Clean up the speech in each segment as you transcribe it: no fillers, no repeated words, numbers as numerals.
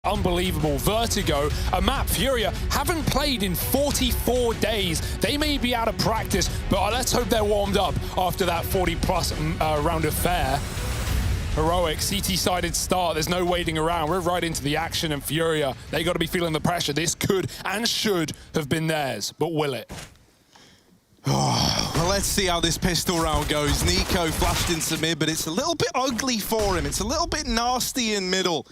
unbelievable. Vertigo, a map FURIA haven't played in 44 days. They may be out of practice, but let's hope they're warmed up after that 40-plus round of fair. Heroic, CT-sided start. There's no waiting around. We're right into the action, and FURIA, they got to be feeling the pressure. This could and should have been theirs, but will it? Oh, well, let's see how this pistol round goes. Nico flashed into mid, but it's a little bit ugly for him. It's a little bit nasty in middle.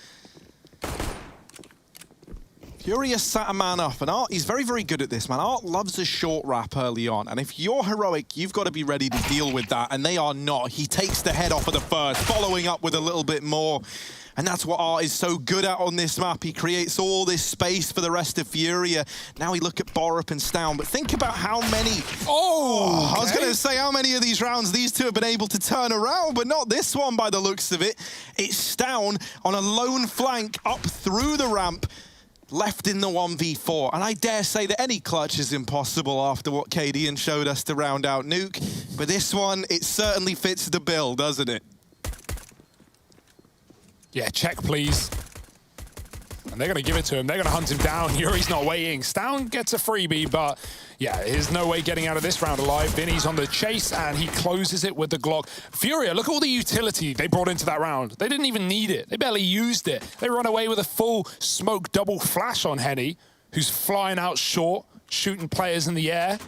FURIA sat a man up, and Art, he's very, very good at this, man. Art loves a short wrap early on, and if you're Heroic, you've got to be ready to deal with that, and they are not. He takes the head off of the first, following up with a little bit more. And that's what Art is so good at on this map. He creates all this space for the rest of FURIA. Now we look at Borup and Stown, but think about how many... Oh, okay. I was going to say how many of these rounds these two have been able to turn around, but not this one by the looks of it. It's Stown on a lone flank up through the ramp, left in the 1v4. And I dare say that any clutch is impossible after what KDN showed us to round out Nuke. But this one, it certainly fits the bill, doesn't it? Yeah, check, please. And they're going to give it to him. They're going to hunt him down. Yuri's not waiting. Stown gets a freebie, but yeah, there's no way getting out of this round alive. Vinny's on the chase, and he closes it with the Glock. FURIA, look at all the utility they brought into that round. They didn't even need it. They barely used it. They run away with a full smoke double flash on Henny, who's flying out short, shooting players in the air.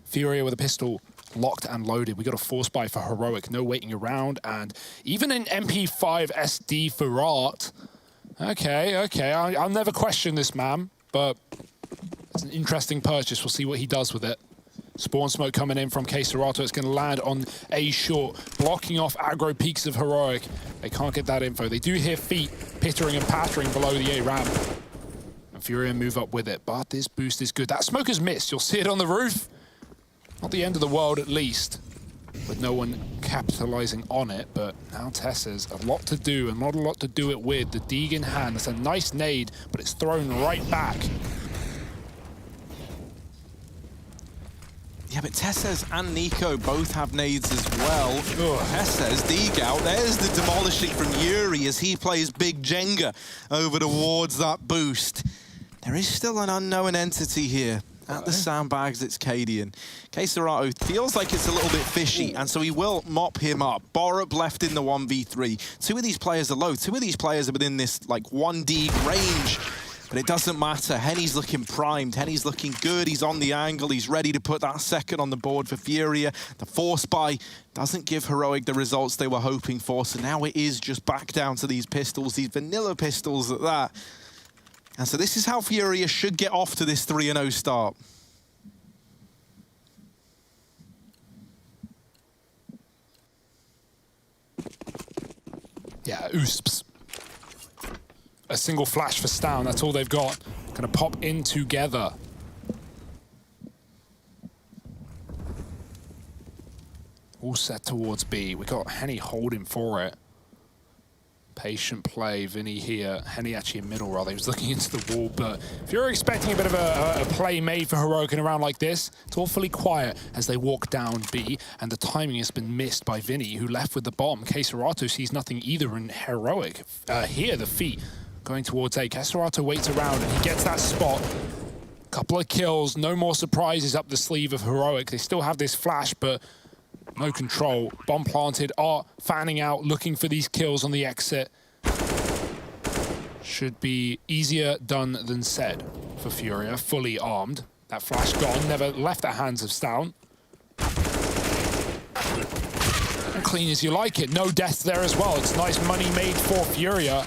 FURIA with a pistol. Locked and loaded. We got a force buy for Heroic, no waiting around, and even an MP5 SD for Art. Okay, I'll never question this man, but it's an interesting purchase. We'll see what he does with it. Spawn smoke coming in from K-Serato. It's going to land on A short, blocking off aggro peaks of Heroic. They can't get that info. They do hear feet pittering and pattering below the A ramp. And FURIA move up with it, but this boost is good. That smoke has missed. You'll see it on the roof. Not the end of the world, at least, with no one capitalizing on it. But now Tess has a lot to do, and not a lot to do it with. The Deeg in hand. It's a nice nade, but it's thrown right back. Yeah, but Tessez and Nico both have nades as well. Tessez, Deeg out. There's the demolishing from Yuri as he plays big Jenga over towards that boost. There is still an unknown entity here. At the sandbags, it's KDN. K-Serato feels like it's a little bit fishy, and so he will mop him up. Borup left in the 1v3. Two of these players are low. Two of these players are within this, like, 1D range. But it doesn't matter. Henny's looking primed. Henny's looking good. He's on the angle. He's ready to put that second on the board for FURIA. The force buy doesn't give Heroic the results they were hoping for, so now it is just back down to these pistols, these vanilla pistols at that. And so this is how FURIA should get off to this 3-0 start. Yeah, oosps. A single flash for Stown, that's all they've got. Gonna pop in together. All set towards B. We got Henny holding for it. Patient play, Vinny here. Henny actually in middle rather. He was looking into the wall, but if you're expecting a bit of a play made for Heroic in a round like this, it's awfully quiet as they walk down B, and the timing has been missed by Vinny, who left with the bomb. K-Serato sees nothing either in Heroic. Here, the feet going towards A. K-Serato waits around, and he gets that spot. Couple of kills, no more surprises up the sleeve of Heroic. They still have this flash, but no control. Bomb planted. Art fanning out, looking for these kills on the exit. Should be easier done than said for FURIA, fully armed. That flash gone, never left the hands of Stown. And clean as you like it. No death there as well. It's nice money made for FURIA.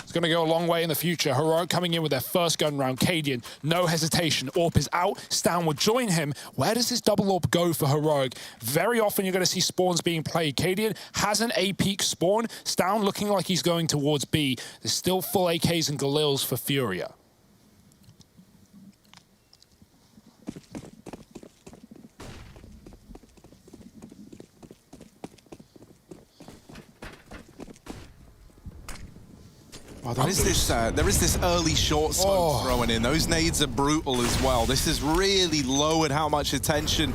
It's going to go a long way in the future. Heroic coming in with their first gun round. KDN, no hesitation. AWP is out. Stown will join him. Where does this double AWP go for Heroic? Very often you're going to see spawns being played. KDN has an A peak spawn. Stown looking like he's going towards B. There's still full AKs and Galils for FURIA. Well, there is this early short smoke throwing in. Those nades are brutal as well. This has really lowered how much attention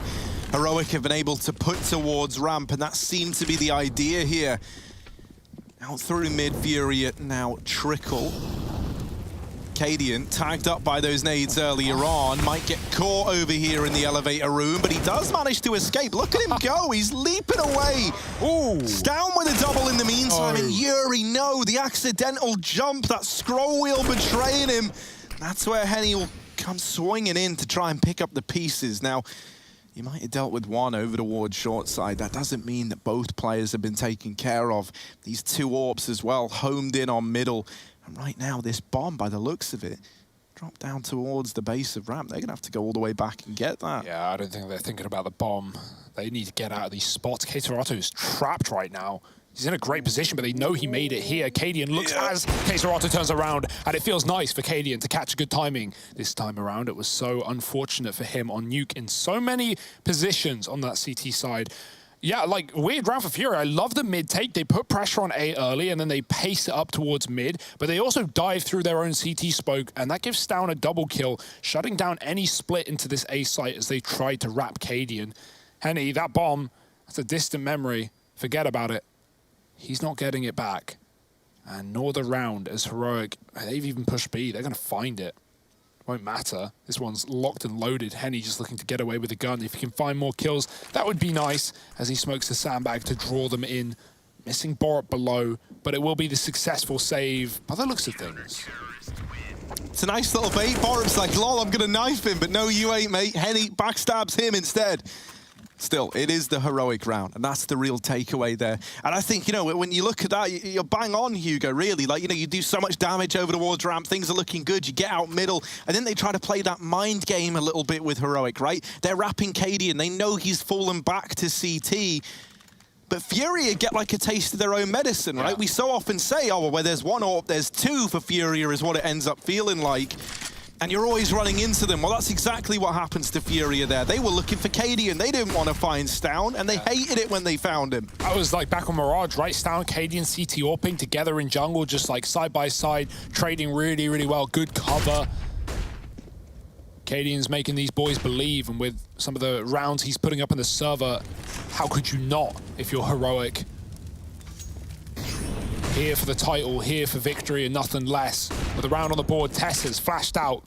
Heroic have been able to put towards ramp, and that seemed to be the idea here. Out through mid, FURIA now trickle. Cadian, tagged up by those nades earlier on, might get caught over here in the elevator room, but he does manage to escape. Look at him go, he's leaping away. Ooh. Down with a double in the meantime, and Yuri, no, the accidental jump, that scroll wheel betraying him. That's where Henny will come swinging in to try and pick up the pieces. Now, you might have dealt with one over towards short side. That doesn't mean that both players have been taken care of. These two AWPs as well, homed in on middle. And right now, this bomb, by the looks of it, dropped down towards the base of ramp. They're going to have to go all the way back and get that. Yeah, I don't think they're thinking about the bomb. They need to get out of these spots. K-Serato trapped right now. He's in a great position, but they know he made it here. Cadian looks as K-Serato turns around, and it feels nice for Cadian to catch good timing. This time around, it was so unfortunate for him on Nuke in so many positions on that CT side. Yeah, like, weird round for FURIA. I love the mid take. They put pressure on A early, and then they pace it up towards mid, but they also dive through their own CT smoke, and that gives Stown a double kill, shutting down any split into this A site as they try to wrap Cadian. Henny, that bomb, that's a distant memory. Forget about it. He's not getting it back. And nor the round as Heroic. They've even pushed B. They're going to find it. Won't matter. This one's locked and loaded. Henny just looking to get away with a gun. If he can find more kills, that would be nice as he smokes the sandbag to draw them in. Missing Borup below, but it will be the successful save by the looks of things. It's a nice little bait. Borup's like, lol, I'm going to knife him, but no, you ain't, mate. Henny backstabs him instead. Still, it is the heroic round, and that's the real takeaway there. And I think, you know, when you look at that, you're bang on, Hugo, really. Like, you know, you do so much damage over towards ramp, things are looking good, you get out middle, and then they try to play that mind game a little bit with heroic, right? They're wrapping Cadian, they know he's fallen back to CT, but FURIA get like a taste of their own medicine, right? We so often say, oh, well, where there's one AWP, there's two for FURIA is what it ends up feeling like. And you're always running into them. Well, that's exactly what happens to FURIA there. They were looking for Cadian. They didn't want to find Stown, and they hated it when they found him. I was like back on Mirage, right? Stown, Cadian, CT AWPing together in jungle, just like side by side, trading really, really well. Good cover. Cadian's making these boys believe, and with some of the rounds he's putting up in the server, how could you not if you're heroic? Here for the title, here for victory and nothing less. With a round on the board, Tess has flashed out.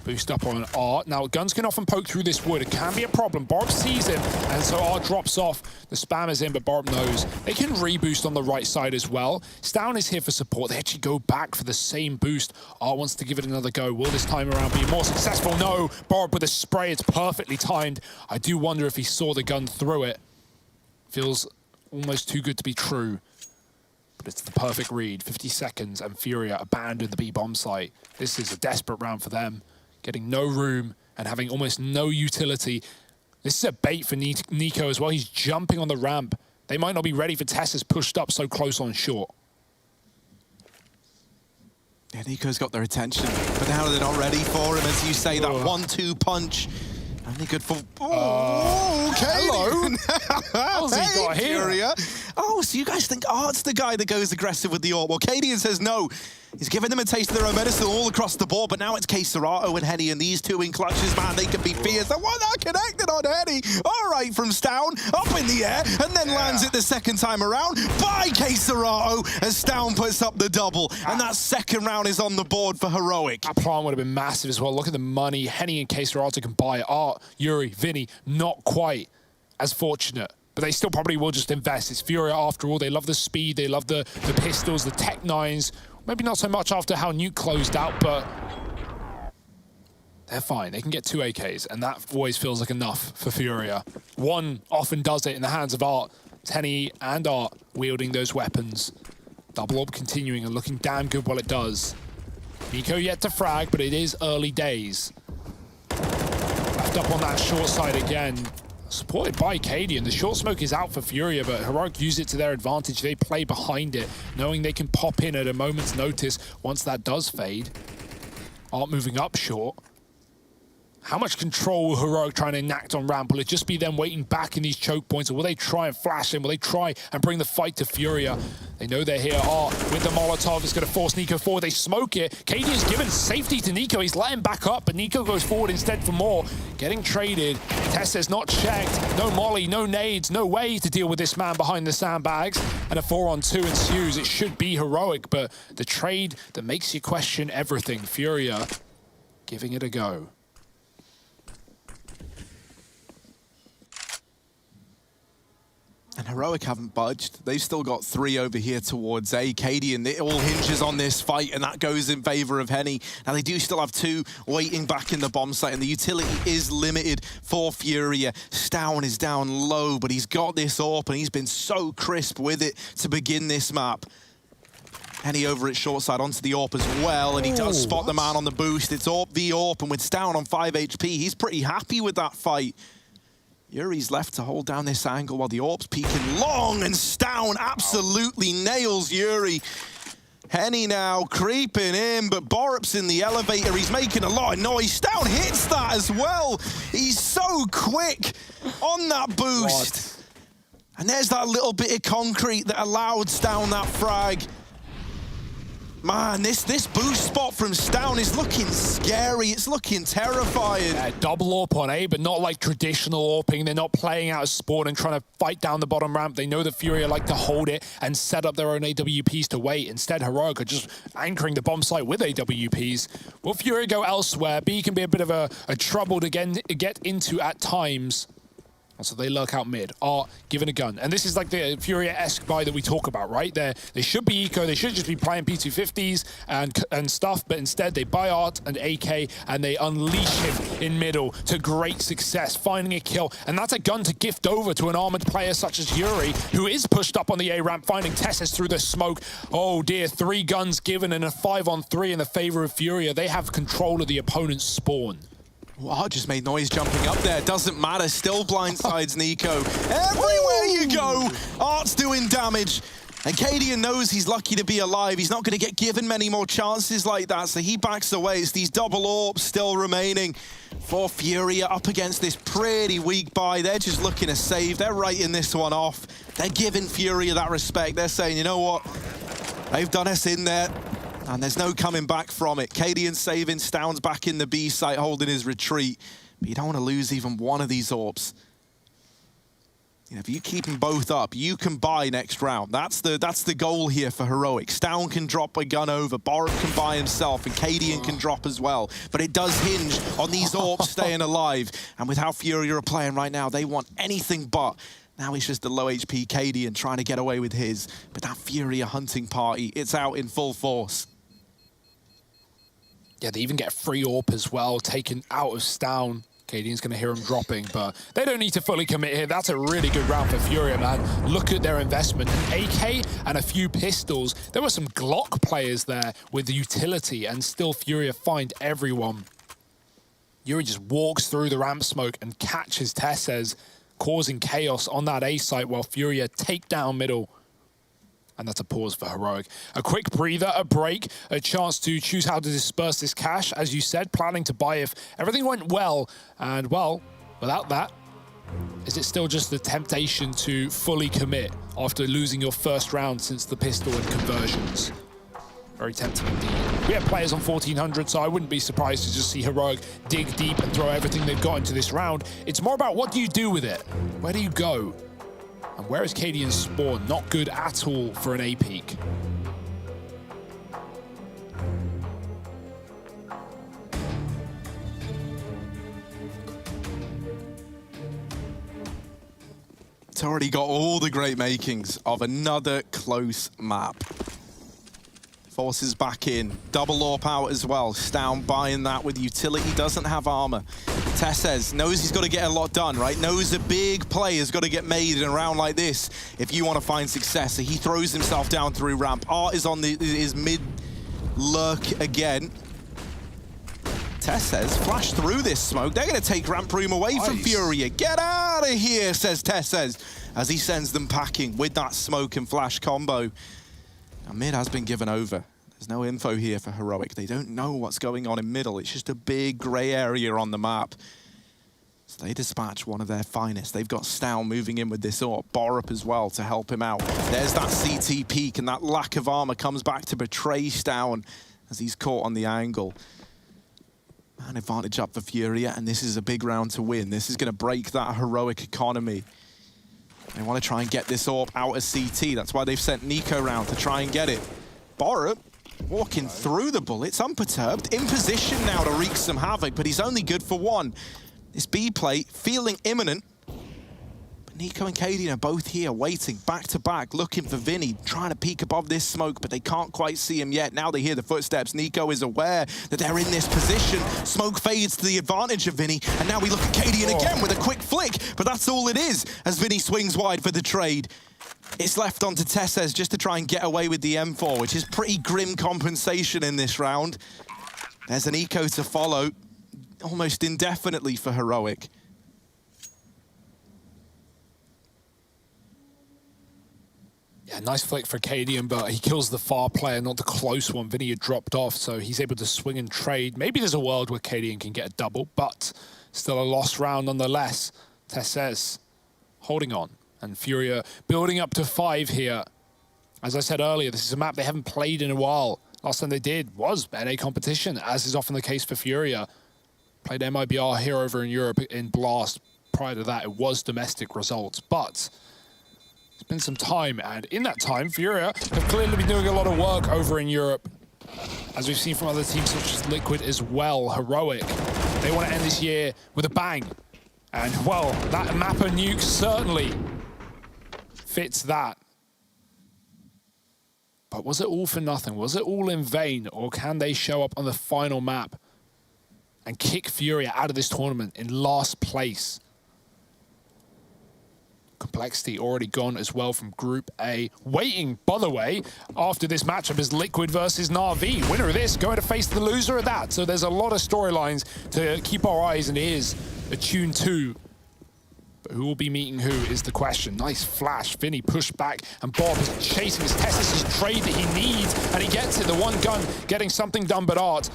Boost up on Art. Now, guns can often poke through this wood. It can be a problem. Borup sees him, and so Art drops off. The spam is in, but Borup knows. They can reboost on the right side as well. Stown is here for support. They actually go back for the same boost. Art wants to give it another go. Will this time around be more successful? No. Borup with a spray. It's perfectly timed. I do wonder if he saw the gun through it. Feels almost too good to be true. But it's the perfect read. 50 seconds, and FURIA abandon the B bomb site. This is a desperate round for them. Getting no room and having almost no utility. This is a bait for Nico as well. He's jumping on the ramp. They might not be ready for Tessa's pushed up so close on short. Yeah, Nico's got their attention, but now they're not ready for him. As you say, that 1-2 punch. Only good for... Oh, okay. Hello. How's he got here? FURIA. Oh, so you guys think Art's the guy that goes aggressive with the AWP. Well, Cadian says no. He's giving them a taste of their own medicine all across the board, but now it's K-Serato and Henny, and these two in clutches, man, they can be fierce. The one that connected on Henny. All right, from Stown, up in the air, and then lands it the second time around by K-Serato as Stown puts up the double. And that second round is on the board for Heroic. That plan would have been massive as well. Look at the money Henny and K-Serato can buy. Art, Yuri, Vinny, not quite as fortunate. But they still probably will just invest. It's FURIA after all. They love the speed. They love the pistols, the Tech 9s. Maybe not so much after how Nuke closed out, but they're fine. They can get 2 AKs, and that always feels like enough for FURIA. One often does it in the hands of Art. Henny and Art wielding those weapons. Double AWP continuing and looking damn good while it does. Nico yet to frag, but it is early days. Left up on that short side again. Supported by Cadian. The short smoke is out for FURIA, but Heroic use it to their advantage. They play behind it, knowing they can pop in at a moment's notice once that does fade. Art moving up short. How much control will Heroic try and enact on ramp? Will it just be them waiting back in these choke points, or will they try and flash in? Will they try and bring the fight to Furia? They know they're here. With the Molotov, it's going to force Nico forward. They smoke it. KD has given safety to Nico. He's let him back up, but Nico goes forward instead for more. Getting traded. Tessa's not checked. No molly, no nades, no way to deal with this man behind the sandbags. And a 4-on-2 ensues. It should be Heroic, but the trade that makes you question everything. Furia giving it a go. And Heroic haven't budged. They've still got 3 over here towards A. KD, and it all hinges on this fight, and that goes in favor of Henny. Now, they do still have 2 waiting back in the bomb site, and the utility is limited for Furia. Stown is down low, but he's got this AWP, and he's been so crisp with it to begin this map. Henny over at short side onto the AWP as well, and he does spot the man on the boost. It's AWP v AWP, and with Stown on 5 HP, he's pretty happy with that fight. Yuri's left to hold down this angle while the AWP's peeking long, and Stown absolutely nails Yuri. Henny now creeping in, but Borup's in the elevator. He's making a lot of noise. Stown hits that as well. He's so quick on that boost. What? And there's that little bit of concrete that allowed Stown that frag. Man, this boost spot from Stown is looking scary. It's looking terrifying. Yeah, double AWP on A, but not like traditional AWPing. They're not playing out of spawn and trying to fight down the bottom ramp. They know the Furia like to hold it and set up their own AWPs to wait. Instead, Heroic are just anchoring the bomb site with AWPs. Will Furia go elsewhere? B can be a bit of a trouble to get into at times. So they lurk out mid. Art given a gun. And this is like the Furia-esque buy that we talk about, right? They should be eco, they should just be playing P250s and stuff, but instead they buy Art and AK and they unleash him in middle to great success, finding a kill. And that's a gun to gift over to an armored player such as Yuri, who is pushed up on the A ramp, finding Tessus through the smoke. Oh dear, 3 guns given and a 5-on-3 in the favor of Furia. They have control of the opponent's spawn. Art just made noise jumping up there. Doesn't matter. Still blindsides Nico. Everywhere you go, Art's doing damage. And Cadian knows he's lucky to be alive. He's not going to get given many more chances like that, so he backs away. It's these double AWPs still remaining for Furia up against this pretty weak buy. They're just looking to save. They're writing this one off. They're giving Furia that respect. They're saying, you know what? They've done us in there. And there's no coming back from it. Cadian saving, Stown's back in the B site holding his retreat. But you don't want to lose even one of these AWPs. You know, if you keep them both up, you can buy next round. That's the goal here for Heroic. Stown can drop a gun over, Borup can buy himself, and Cadian can drop as well. But it does hinge on these AWPs staying alive. And with how Furia are playing right now, they want anything but. Now it's just the low HP Cadian trying to get away with his. But that Furia hunting party, it's out in full force. Yeah, they even get a free AWP as well, taken out of Stown. Cadian's going to hear him dropping, but they don't need to fully commit here. That's a really good round for Furia, man. Look at their investment. An AK and a few pistols. There were some Glock players there with the utility, and still Furia find everyone. Yuri just walks through the ramp smoke and catches Tesses, causing chaos on that A site while Furia take down middle. And that's a pause for Heroic. A quick breather, a break, a chance to choose how to disperse this cash. As you said, planning to buy if everything went well. And well, without that, is it still just the temptation to fully commit after losing your first round since the pistol and conversions? Very tempting indeed. We have players on 1400, so I wouldn't be surprised to just see Heroic dig deep and throw everything they've got into this round. It's more about what do you do with it? Where do you go? And where is Cadian's spawn? Not good at all for an A peak. It's already got all the great makings of another close map. Forces back in. Double AWP out as well. Stown buying that with utility. Doesn't have armor. Tesses knows he's got to get a lot done, right? Knows a big play has got to get made in a round like this if you want to find success. So he throws himself down through ramp. Art is on his mid lurk again. Tesses flash through this smoke. They're going to take ramp room away from Furia. Get out of here, says Tesses, as he sends them packing with that smoke and flash combo. Now, mid has been given over. There's no info here for Heroic. They don't know what's going on in middle. It's just a big grey area on the map. So they dispatch one of their finest. They've got Stow moving in with this AWP. Borup as well to help him out. There's that CT peek, and that lack of armor comes back to betray Stow as he's caught on the angle. An advantage up for FURIA, and this is a big round to win. This is going to break that Heroic economy. They want to try and get this AWP out of CT. That's why they've sent NiKo round to try and get it. Borup walking through the bullets, unperturbed, in position now to wreak some havoc, but he's only good for one. This B play feeling imminent. But NiKo and Cadian are both here, waiting back to back, looking for Vinny, trying to peek above this smoke, but they can't quite see him yet. Now they hear the footsteps. NiKo is aware that they're in this position. Smoke fades to the advantage of Vinny, and now we look at Cadian again with a quick flick, but that's all it is as Vinny swings wide for the trade. It's left onto Tesses just to try and get away with the M4, which is pretty grim compensation in this round. There's an eco to follow, almost indefinitely for Heroic. Yeah, nice flick for Cadian, but he kills the far player, not the close one. Vinny had dropped off, so he's able to swing and trade. Maybe there's a world where Cadian can get a double, but still a lost round nonetheless. Tesses holding on. And FURIA building up to 5 here. As I said earlier, this is a map they haven't played in a while. Last time they did was NA competition, as is often the case for FURIA. Played MIBR here over in Europe in Blast. Prior to that, it was domestic results. But it's been some time, and in that time, FURIA have clearly been doing a lot of work over in Europe. As we've seen from other teams such as Liquid as well, Heroic. They want to end this year with a bang. And, well, that Mappa nuke certainly fits that. But was it all for nothing? Was it all in vain? Or can they show up on the final map and kick FURIA out of this tournament in last place? Complexity already gone as well from Group A. Waiting, by the way, after this matchup is Liquid versus Na'Vi. Winner of this going to face the loser of that. So there's a lot of storylines to keep our eyes and ears attuned to. But who will be meeting who is the question. Nice flash. Vinny pushed back, and Bob is chasing his Tessis' trade that he needs, and he gets it. The one gun getting something done, but Art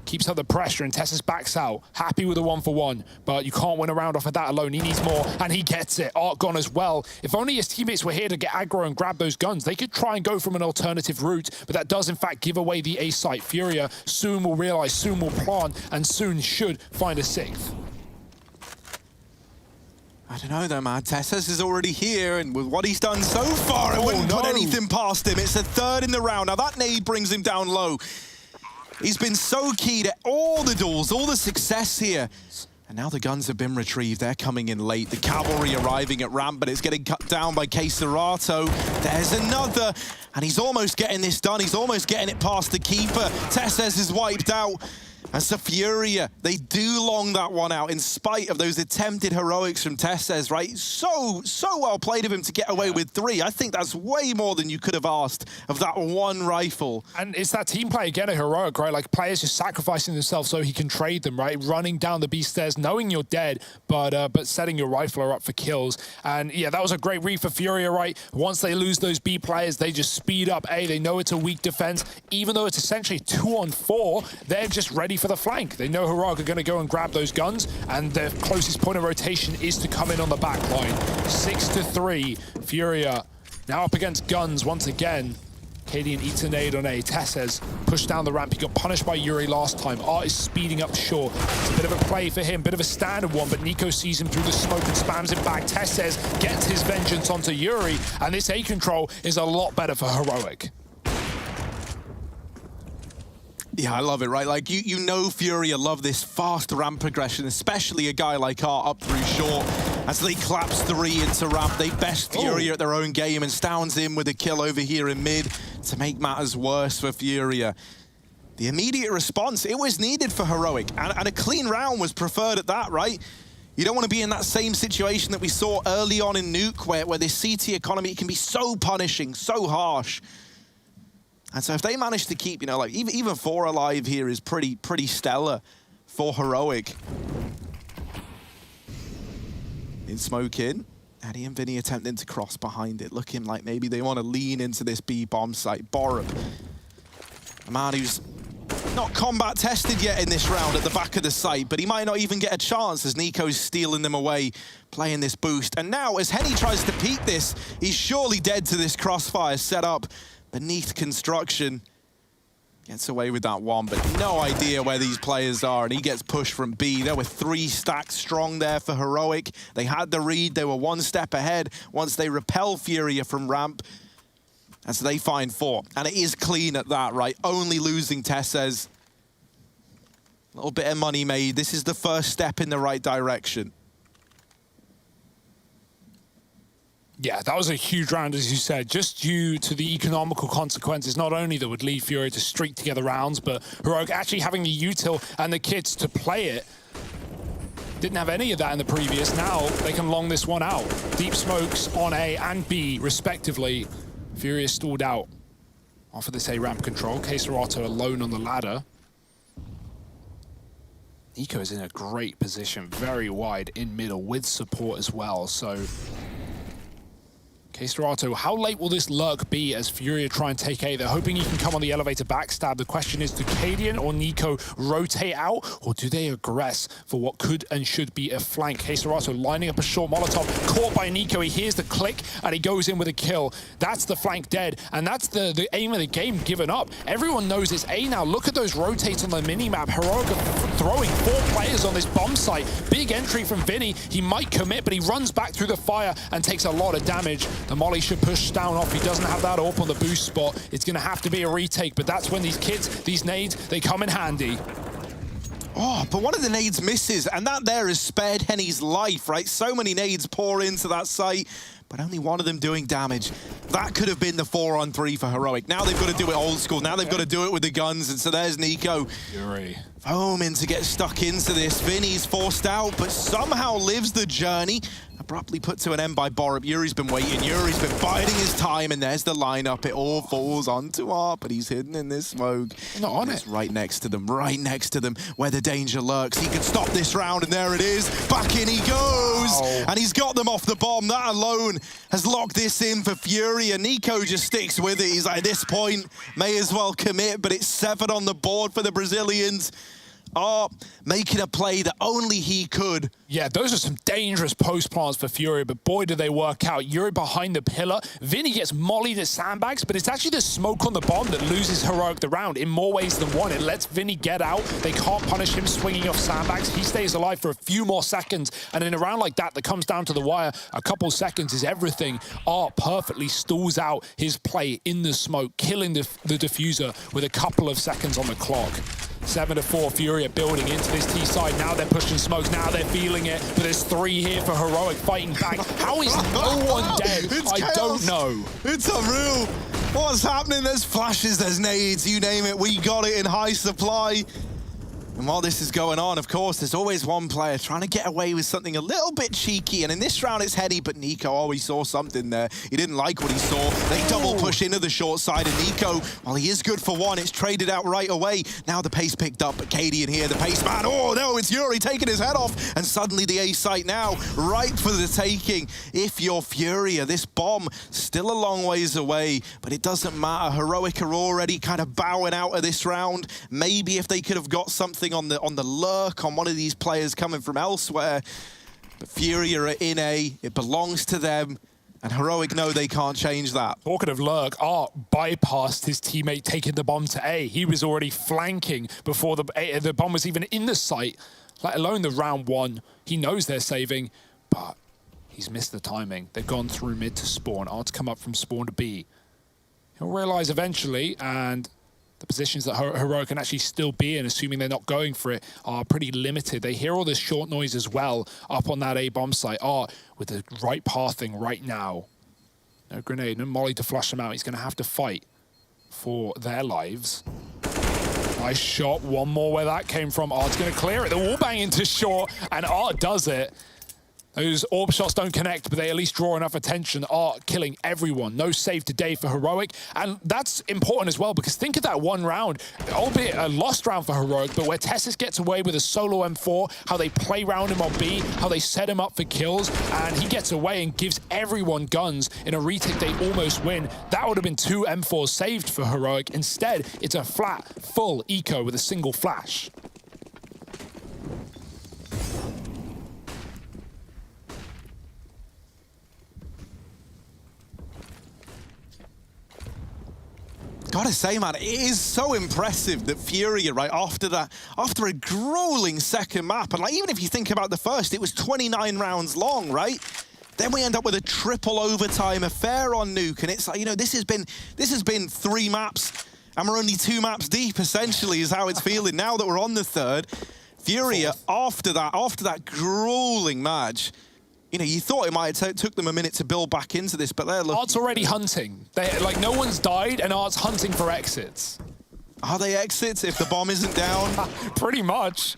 keeps up the pressure, and Tessis backs out. Happy with a 1-for-1, but you can't win a round off of that alone. He needs more, and he gets it. Art gone as well. If only his teammates were here to get aggro and grab those guns, they could try and go from an alternative route, but that does in fact give away the A site. FURIA soon will realize, soon will plant, and soon should find a 6th. I don't know though, man. Tesses is already here, and with what he's done so far, I wouldn't put anything past him. It's a 3rd in the round. Now that nade brings him down low. He's been so key to all the duels, all the success here. And now the guns have been retrieved. They're coming in late. The cavalry arriving at ramp, but it's getting cut down by Keserato. There's another, and he's almost getting this done. He's almost getting it past the keeper. Tesses is wiped out. And so FURIA, they do long that one out in spite of those attempted heroics from Tesses, right? So well played of him to get away with 3. I think that's way more than you could have asked of that one rifle. And it's that team play again, a heroic, right? Like players just sacrificing themselves so he can trade them, right? Running down the B stairs, knowing you're dead, but setting your rifler up for kills. And yeah, that was a great read for FURIA, right? Once they lose those B players, they just speed up A. They know it's a weak defense. Even though it's essentially 2-on-4, they're just ready for the flank. They know Heroic are going to go and grab those guns, and their closest point of rotation is to come in on the back line. 6-3, FURIA now up against guns once again. Cadian eats a nade on A. Tesses pushed down the ramp. He got punished by Yuri last time. Art is speeding up short. It's a bit of a play for him, bit of a standard one, but NiKo sees him through the smoke and spams him back. Tesses gets his vengeance onto Yuri, and this A control is a lot better for Heroic. Yeah, I love it, right? Like, you know FURIA love this fast ramp progression, especially a guy like Art up through short. As they collapse 3 into ramp, they best FURIA at their own game, and Stown's in with a kill over here in mid to make matters worse for FURIA. The immediate response, it was needed for Heroic, and a clean round was preferred at that, right? You don't want to be in that same situation that we saw early on in Nuke, where this CT economy can be so punishing, so harsh. And so if they manage to keep, you know, like even 4 alive here is pretty stellar for Heroic. In smoke in, Addy and Vinny attempting to cross behind it, looking like maybe they want to lean into this B bomb site. Borup A man who's not combat tested yet in this round at the back of the site, but he might not even get a chance as Nico's stealing them away, playing this boost. And now, as Henny tries to peek this, he's surely dead to this crossfire set up beneath construction. Gets away with that one, but no idea where these players are, and he gets pushed from B. There were 3 stacks strong there for Heroic. They had the read, they were 1 step ahead once they repel FURIA from ramp. And so they find 4, and it is clean at that, right? Only losing Tesses. A little bit of money made. This is the first step in the right direction. Yeah, that was a huge round, as you said, just due to the economical consequences, not only that would lead FURIA to streak together rounds, but Heroic actually having the util and the kits to play it. Didn't have any of that in the previous. Now they can long this one out. Deep smokes on A and B, respectively. FURIA stalled out off of this A ramp control. K-Serato alone on the ladder. Nico is in a great position, very wide in middle with support as well, so K-Serato, how late will this lurk be as FURIA try and take A? They're hoping he can come on the elevator backstab. The question is, do Cadian or Nico rotate out, or do they aggress for what could and should be a flank? K-Serato lining up a short Molotov, caught by Nico. He hears the click, and he goes in with a kill. That's the flank dead, and that's the aim of the game given up. Everyone knows it's A now. Look at those rotates on the minimap. Heroic throwing 4 players on this bomb site. Big entry from Vinny. He might commit, but he runs back through the fire and takes a lot of damage. The molly should push down off. He doesn't have that up on the boost spot. It's going to have to be a retake, but that's when these kits, these nades, they come in handy. Oh, but one of the nades misses, and that there has spared Henny's life, right? So many nades pour into that site, but only one of them doing damage. That could have been the 4-on-3 for Heroic. Now they've got to do it old school. Now they've got to do it with the guns, and so there's Nico. Yuri. Foaming to get stuck into this. Vinny's forced out, but somehow lives the journey. Abruptly put to an end by Borup. Yuri's been waiting. Yuri's been biding his time, and there's the lineup. It all falls onto Art, but he's hidden in this smoke. Not on it. Right next to them, where the danger lurks. He can stop this round, and there it is. Back in he goes, wow. And he's got them off the bomb. That alone has locked this in for FURIA. Nico just sticks with it. He's like, at this point, may as well commit, but it's 7 on the board for the Brazilians. Oh, making a play that only he could. Yeah, those are some dangerous post plants for FURIA, but boy, do they work out. Yuri behind the pillar. Vinny gets mollied at sandbags, but it's actually the smoke on the bomb that loses Heroic the round in more ways than one. It lets Vinny get out. They can't punish him swinging off sandbags. He stays alive for a few more seconds, and in a round like that comes down to the wire, a couple seconds is everything. Art perfectly stalls out his play in the smoke, killing the diffuser with a couple of seconds on the clock. 7-4, FURIA building into this T side. Now they're pushing smokes. Now they're feeling it. But there's 3 here for Heroic fighting back. How is no one dead? I don't know. It's unreal. What's happening? There's flashes, there's nades, you name it. We got it in high supply. And while this is going on, of course, there's always one player trying to get away with something a little bit cheeky. And in this round, it's Henny, but Nico always saw something there. He didn't like what he saw. They double push into the short side, and Nico, while he is good for one, it's traded out right away. Now the pace picked up, but Cadian here, the pace man. Oh, no, it's Yuri taking his head off. And suddenly the A site now, right for the taking. If you're FURIA, this bomb still a long ways away, but it doesn't matter. Heroic are already kind of bowing out of this round. Maybe if they could have got something on the lurk on one of these players coming from elsewhere. But FURIA are in A, it belongs to them, and Heroic know they can't change that. Talking of lurk, Art bypassed his teammate taking the bomb to A. He was already flanking before the bomb was even in the site, let alone the round 1. He knows they're saving, but he's missed the timing. They've gone through mid to spawn. Art's come up from spawn to B. He'll realize eventually, and the positions that Heroic can actually still be in, assuming they're not going for it, are pretty limited. They hear all this short noise as well up on that A bomb site. Art with the right pathing right now. No grenade, no molly to flush them out. He's going to have to fight for their lives. Nice shot. One more where that came from. Art's going to clear it. The wall bang into short, and Art does it. Those orb shots don't connect, but they at least draw enough attention. Art killing everyone. No save today for Heroic. And that's important as well, because think of that one round, albeit a lost round for Heroic, but where Tessus gets away with a solo M4, how they play around him on B, how they set him up for kills, and he gets away and gives everyone guns. In a retake, they almost win. That would have been 2 M4s saved for Heroic. Instead, it's a flat, full eco with a single flash. Gotta say, man, it is so impressive that FURIA, right, after a grueling second map, and like even if you think about the first, it was 29 rounds long, right? Then we end up with a triple overtime affair on Nuke, and it's like, you know, this has been 3 maps, and we're only 2 maps deep, essentially, is how it's feeling now that we're on the third. FURIA, after that grueling match, you know, you thought it might have took them a minute to build back into this, but they're looking... Art's already hunting. Like, no one's died, and Art's hunting for exits. Are they exits if the bomb isn't down? Pretty much.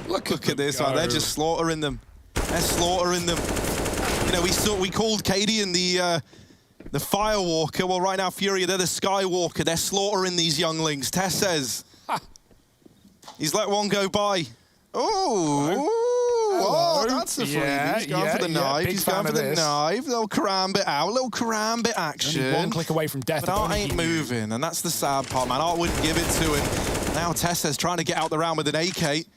Look at this, man. They're just slaughtering them. They're slaughtering them. You know, we called Cadian the Firewalker. Well, right now, FURIA, they're the Skywalker. They're slaughtering these younglings. Tess says. He's let one go by. Oh, oh, that's a freebie. He's going for the knife. He's going for the knife. Little karambit out. Little karambit action. Only 1 click away from death. But Art ain't moving, and that's the sad part, man. Art wouldn't give it to him. Now Tessa's trying to get out the round with an AK.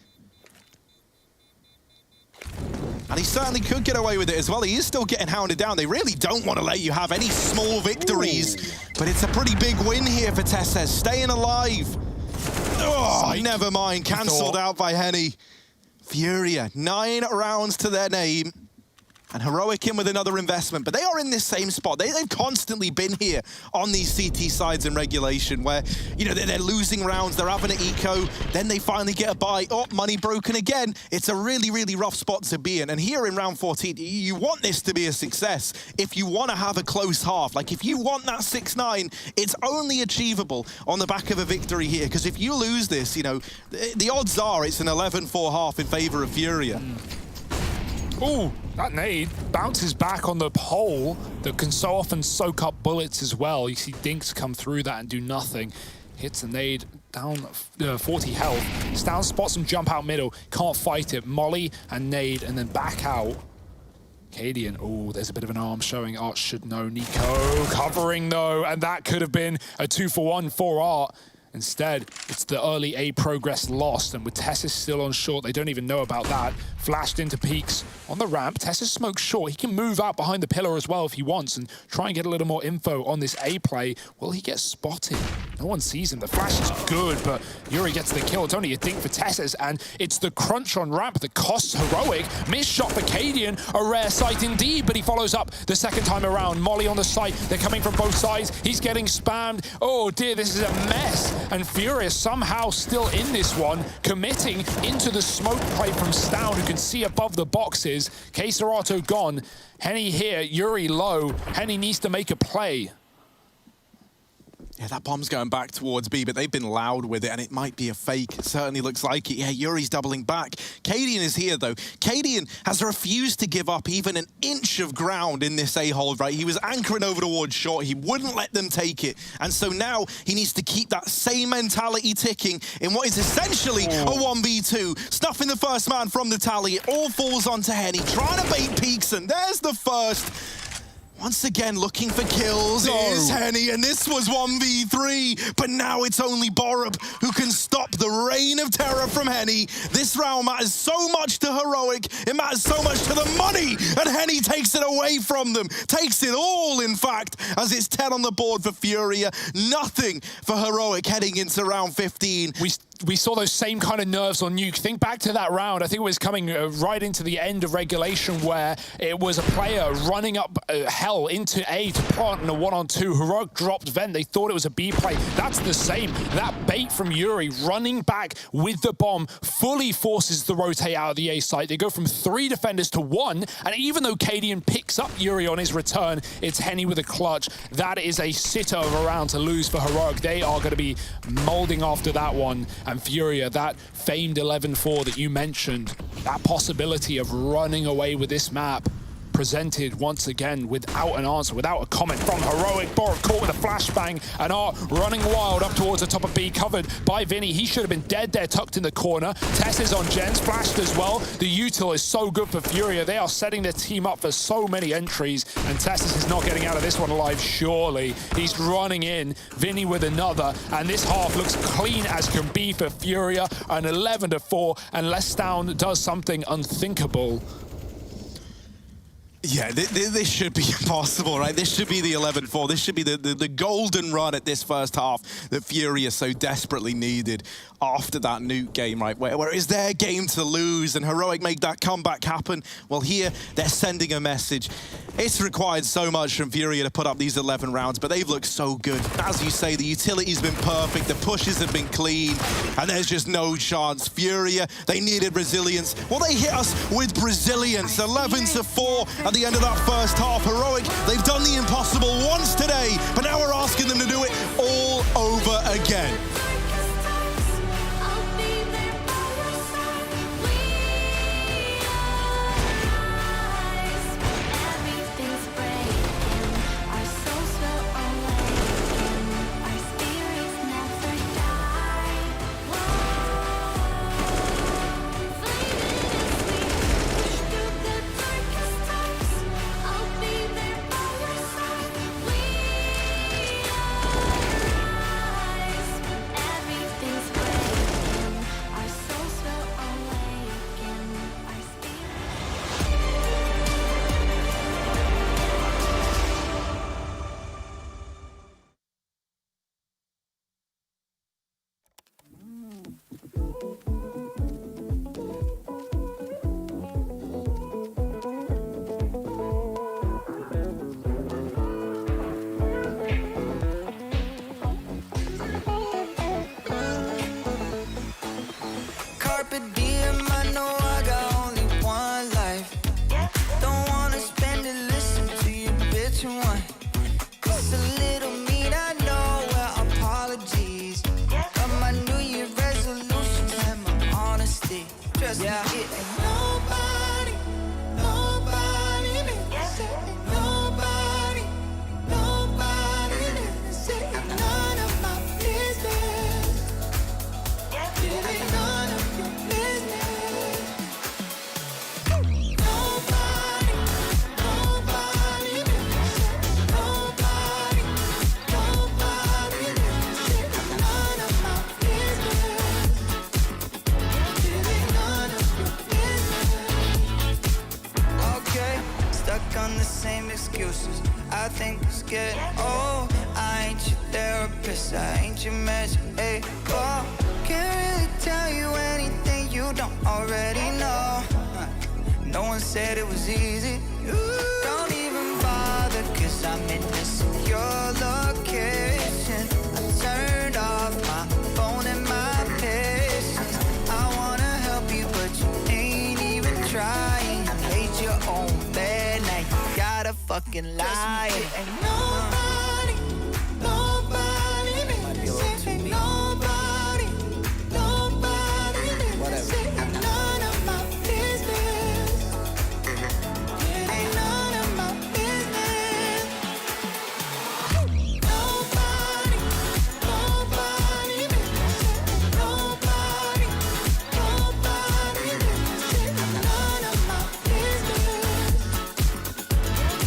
And he certainly could get away with it as well. He is still getting hounded down. They really don't want to let you have any small victories. Ooh. But it's a pretty big win here for Tessa. Staying alive. Oh, never mind. Cancelled out by Henny. FURIA, 9 rounds to their name. And Heroic in with another investment, but they are in this same spot. They've constantly been here on these CT sides in regulation where, you know, they're losing rounds, they're having an eco, then they finally get a buy. Oh, money broken again. It's a really, really rough spot to be in. And here in round 14, you want this to be a success. If you want to have a close half, like if you want that 6-9, it's only achievable on the back of a victory here. Because if you lose this, you know, the odds are it's an 11-4 half in favor of FURIA. Ooh, that nade bounces back on the pole that can so often soak up bullets as well. You see Dinks come through that and do nothing. Hits the nade, down 40 health. Stown spots him, jump out middle, can't fight it. Molly and nade, and then back out. Cadian, oh, there's a bit of an arm showing. Art should know. Nico covering though, and that could have been a 2-for-1 for Art. Instead, it's the early A progress lost, and with Tessus still on short, they don't even know about that. Flashed into peaks on the ramp. Tessus smokes short. He can move out behind the pillar as well if he wants and try and get a little more info on this A play. Will he get spotted? No one sees him. The flash is good, but Yuri gets the kill. It's only a dink for Tessus, and it's the crunch on ramp that costs Heroic. Missed shot for Cadian, a rare sight indeed, but he follows up the second time around. Molly on the site. They're coming from both sides. He's getting spammed. Oh dear, this is a mess. And FURIA somehow still in this one, committing into the smoke play from Stown, who can see above the boxes. Keserato gone. Henny here, Yuri low. Henny needs to make a play. Yeah, that bomb's going back towards B, but they've been loud with it, and it might be a fake. It certainly looks like it. Yeah, Yuri's doubling back. Cadian is here, though. Cadian has refused to give up even an inch of ground in this A-hold, right? He was anchoring over towards short. He wouldn't let them take it. And so now he needs to keep that same mentality ticking in what is essentially a 1v2. Snuffing the first man from the tally. It all falls onto Henny, trying to bait peaks, and there's the first. Once again, looking for kills is Henny, and this was 1v3, but now it's only Borup who can stop the reign of terror from Henny. This round matters so much to Heroic, it matters so much to the money, and Henny takes it away from them. Takes it all, in fact, as it's 10 on the board for FURIA. Nothing for Heroic heading into round 15. We saw those same kind of nerves on Nuke. Think back to that round. I think it was coming right into the end of regulation where it was a player running up hell into A to plant in a 1-on-2. Heroic dropped vent. They thought it was a B play. That's the same. That bait from Yuri running back with the bomb fully forces the rotate out of the A site. They go from 3 defenders to 1. And even though Cadian picks up Yuri on his return, it's Henny with a clutch. That is a sitter of a round to lose for Heroic. They are going to be molding after that one. And FURIA, that famed 11-4 that you mentioned, that possibility of running away with this map, presented once again without an answer, without a comment from Heroic. Borat caught with a flashbang and are running wild up towards the top of B, covered by Vinny. He should have been dead there, tucked in the corner. Tess is on Jens, flashed as well. The util is so good for FURIA. They are setting their team up for so many entries, and Tessus is not getting out of this one alive, surely. He's running in, Vinny with another, and this half looks clean as can be for FURIA. An 11-4, unless Down does something unthinkable. Yeah, this should be impossible, right? This should be the 11-4. This should be the golden run at this first half that FURIA so desperately needed after that nuke game, right? Where it is their game to lose, and Heroic make that comeback happen. Well, here, they're sending a message. It's required so much from FURIA to put up these 11 rounds, but they've looked so good. As you say, the utility's been perfect, the pushes have been clean, and there's just no chance. FURIA, they needed resilience. Well, they hit us with resilience. 11-4 at the end of that first half. Heroic, they've done the impossible once today, but now we're asking them to do it all over again. I think it's getting old. I ain't your therapist, I ain't your measure. Hey, oh, can't really tell you anything you don't already know. No one said it was easy. Don't even bother, cause I'm in this secure location. I turned off my phone and my patience. I wanna help you, but you ain't even trying. You made your own bed, now you gotta fucking lie. Ain't nobody, nobody makes me sick. Ain't nobody, nobody makes me sick. Ain't none of my business. Ain't none of my business. Nobody, nobody makes me sick. Nobody, nobody makes me sick. Ain't none of my business.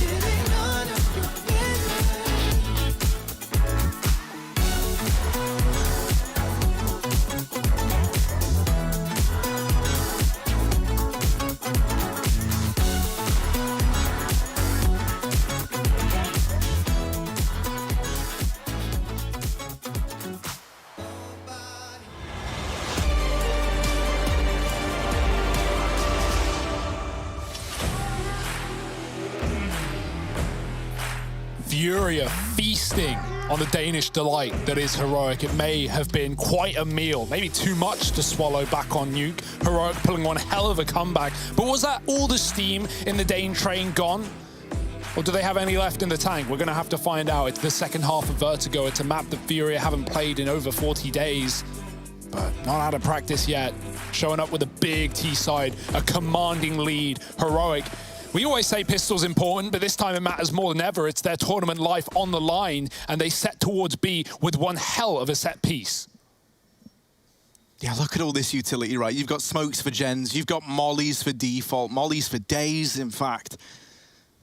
It ain't none of your business. FURIA feasting on the Danish delight that is Heroic. It may have been quite a meal, maybe too much to swallow back on Nuke. Heroic pulling one hell of a comeback. But was that all the steam in the Dane train gone? Or do they have any left in the tank? We're going to have to find out. It's the second half of Vertigo. It's a map that FURIA haven't played in over 40 days. but not out of practice yet. Showing up with a big T-side, a commanding lead. Heroic. We always say pistol's important, but this time it matters more than ever. It's their tournament life on the line, and they set towards B with one hell of a set piece. Yeah, look at all this utility, right? You've got smokes for gens, you've got mollies for default, mollies for days, in fact.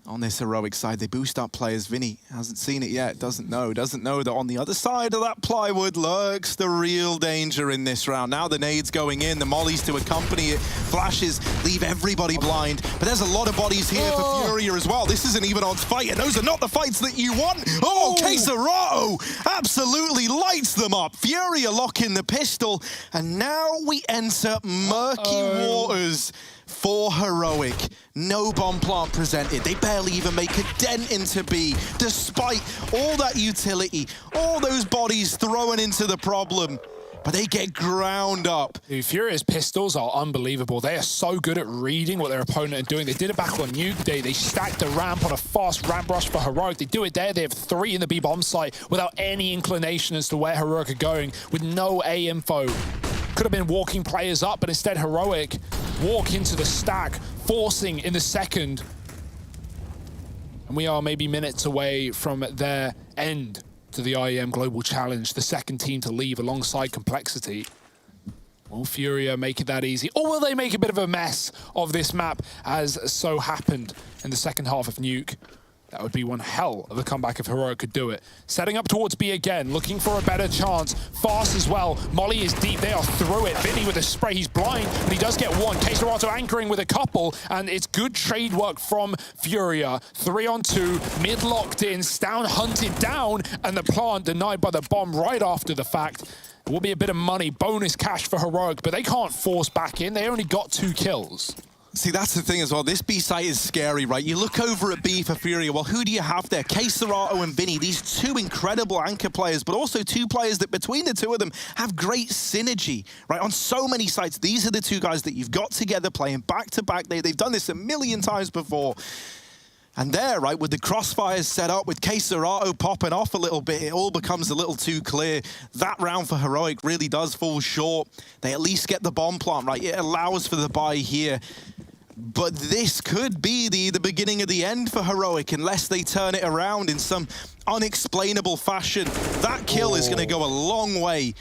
On this heroic side, they boost up players. Vinny hasn't seen it yet, doesn't know that on the other side of that plywood lurks the real danger in this round. Now the nades going in, the mollies to accompany it, flashes leave everybody blind, but there's a lot of bodies here for FURIA as well. This isn't even odds fight, and those are not the fights that you want. Oh, Queserato absolutely lights them up. FURIA lock in the pistol, and now we enter murky waters for Heroic. No bomb plant presented. They barely even make a dent into B, despite all that utility, all those bodies thrown into the problem. But they get ground up. Dude, FURIA's pistols are unbelievable. They are so good at reading what their opponent are doing. They did it back on Nuke Day. They stacked the ramp on a fast ramp rush for Heroic. They do it there. They have 3 in the B bomb site without any inclination as to where Heroic are going, with no A info. Could have been walking players up, but instead Heroic walk into the stack, forcing in the second. And we are maybe minutes away from their end to the IEM Global Challenge, the second team to leave alongside Complexity. Will FURIA make it that easy? Or will they make a bit of a mess of this map, as so happened in the second half of Nuke? That would be one hell of a comeback if Heroic could do it. Setting up towards B again, looking for a better chance. Fast as well. Molly is deep. They are through it. Vinny with a spray. He's blind, but he does get one. Queserato anchoring with a couple, and it's good trade work from FURIA. 3-on-2, mid locked in, Stown hunted down, and the plant denied by the bomb right after the fact. It will be a bit of money, bonus cash for Heroic, but they can't force back in. They only got 2 kills. See, that's the thing as well. This B site is scary, right? You look over at B for FURIA. Well, who do you have there? Queserato and Vinny, these 2 incredible anchor players, but also 2 players that between the 2 of them have great synergy, right? On so many sites, these are the 2 guys that you've got together playing back-to-back. They've done this a million times before. And there, right, with the crossfires set up, with Queserato popping off a little bit, it all becomes a little too clear. That round for Heroic really does fall short. They at least get the bomb plant, right? It allows for the buy here. But this could be the beginning of the end for Heroic unless they turn it around in some unexplainable fashion. That kill is going to go a long way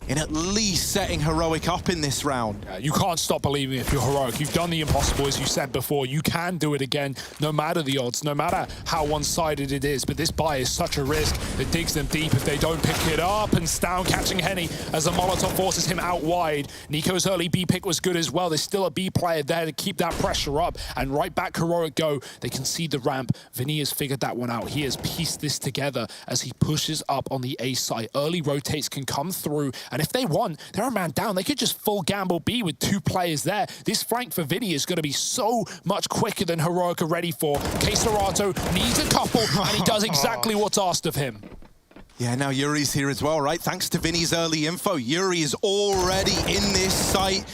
in at least setting Heroic up in this round. You can't stop believing if you're Heroic. You've done the impossible, as you said before. You can do it again, no matter the odds, no matter how one-sided it is. But this buy is such a risk. It digs them deep if they don't pick it up. And Stown catching Henny as the Molotov forces him out wide. Nico's early B pick was good as well. There's still a B player there to keep that pressure up. And right back Heroic go. They can see the ramp. Vinny has figured that one out. He has pieced this together as he pushes up on the A site. Early rotates can come through. And if they want, they're a man down. They could just full gamble B with 2 players there. This flank for Vinny is going to be so much quicker than Heroic are ready for. Queserato needs a couple, and he does exactly what's asked of him. Yeah, now Yuri's here as well, right? Thanks to Vinny's early info, Yuri is already in this site.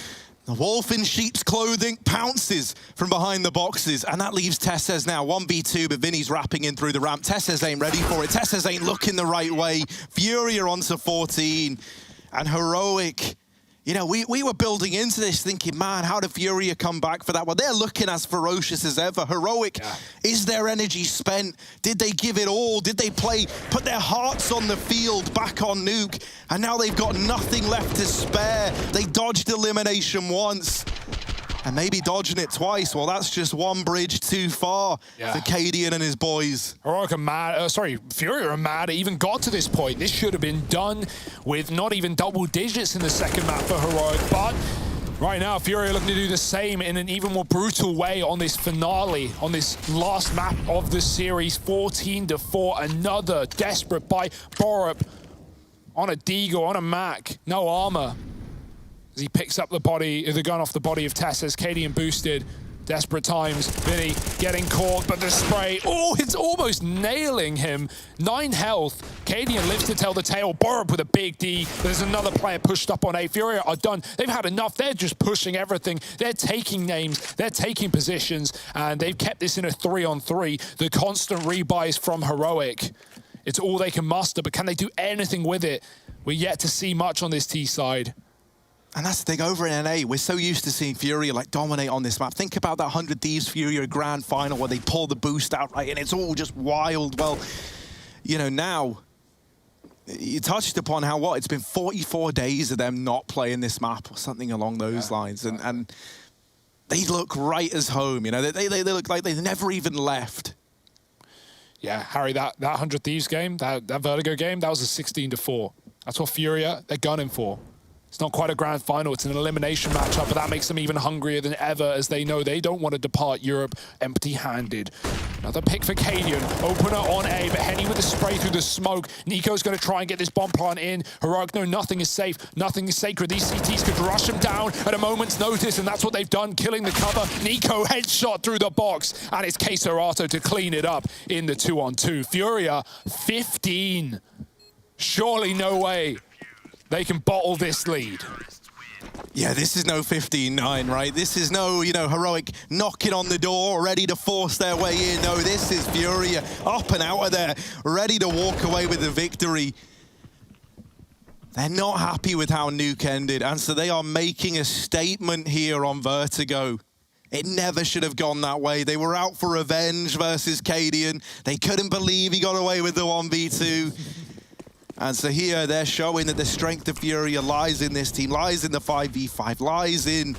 The wolf in sheep's clothing pounces from behind the boxes, and that leaves Tesses now 1v2, but Vinny's wrapping in through the ramp. Tesses ain't ready for it. Tesses ain't looking the right way. FURIA onto 14. And Heroic, you know, we were building into this thinking, man, how did FURIA come back for that? Well, they're looking as ferocious as ever. Heroic, is their energy spent? Did they give it all? Did they put their hearts on the field back on Nuke? And now they've got nothing left to spare. They dodged elimination once. And maybe dodging it twice. Well, that's just one bridge too far for Cadian and his boys. Heroic are mad. FURIA are mad. It even got to this point. This should have been done with not even double digits in the second map for Heroic. But right now, FURIA looking to do the same in an even more brutal way on this finale, on this last map of the series. 14-4. Another desperate buy. Borup on a Deagle, on a Mac. No armor. As he picks up the gun off the body of Tesses. Cadian boosted. Desperate times. Vinny getting caught, but the spray, oh, it's almost nailing him. 9 health. Cadian lives to tell the tale. Borup with a big D. There's another player pushed up on A. FURIA are done. They've had enough. They're just pushing everything. They're taking names. They're taking positions. And they've kept this in a 3-on-3. The constant rebuys from Heroic. It's all they can muster, but can they do anything with it? We're yet to see much on this T side. And that's the thing, over in NA, we're so used to seeing FURIA like dominate on this map. Think about that 100 Thieves FURIA grand final where they pull the boost out, right, and it's all just wild. Well, you know, now, you touched upon how, it's been 44 days of them not playing this map or something along those lines. And they look right as home, you know, they look like they've never even left. Yeah, Harry, that 100 Thieves game, that Vertigo game, that was a 16-4. That's what FURIA, they're gunning for. It's not quite a grand final, it's an elimination matchup, but that makes them even hungrier than ever as they know they don't want to depart Europe empty-handed. Another pick for Cadian, opener on A, but Henny with the spray through the smoke. Nico's going to try and get this bomb plant in. Heroic, no, nothing is safe, nothing is sacred. These CTs could rush him down at a moment's notice, and that's what they've done, killing the cover. Nico headshot through the box, and it's Queserato to clean it up in the 2-on-2. FURIA, 15. Surely no way they can bottle this lead. Yeah, this is no 15-9, right? This is no, you know, Heroic knocking on the door, ready to force their way in. No, this is FURIA up and out of there, ready to walk away with the victory. They're not happy with how Nuke ended, and so they are making a statement here on Vertigo. It never should have gone that way. They were out for revenge versus Cadian. They couldn't believe he got away with the 1v2. And so here they're showing that the strength of FURIA lies in this team, lies in the 5v5, lies in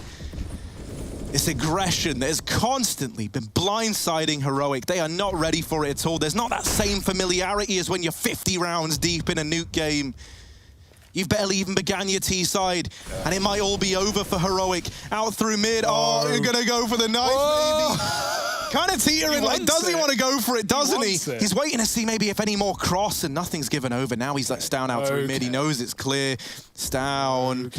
this aggression that has constantly been blindsiding Heroic. They are not ready for it at all. There's not that same familiarity as when you're 50 rounds deep in a Nuke game. You've barely even began your T side, and it might all be over for Heroic. Out through mid, you're gonna go for the knife, maybe. Kind of teetering, like, does he want to go for it, doesn't he? He's waiting to see maybe if any more cross, and nothing's given over. Now he's let Stown out through mid. He knows it's clear. Stown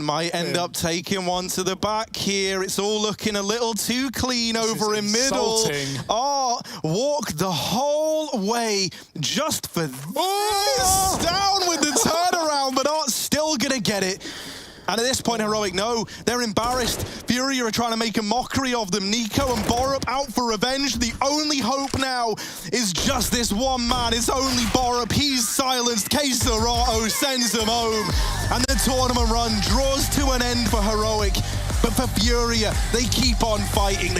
might end up taking one to the back here. It's all looking a little too clean over in middle. Walk the whole way just for this. Stown with the turnaround, but Art's still gonna get it. And at this point, Heroic, no, they're embarrassed. FURIA are trying to make a mockery of them. Nico and Borup out for revenge. The only hope now is just this one man. It's only Borup. He's silenced. Queserato sends him home. And the tournament run draws to an end for Heroic. But for FURIA, they keep on fighting.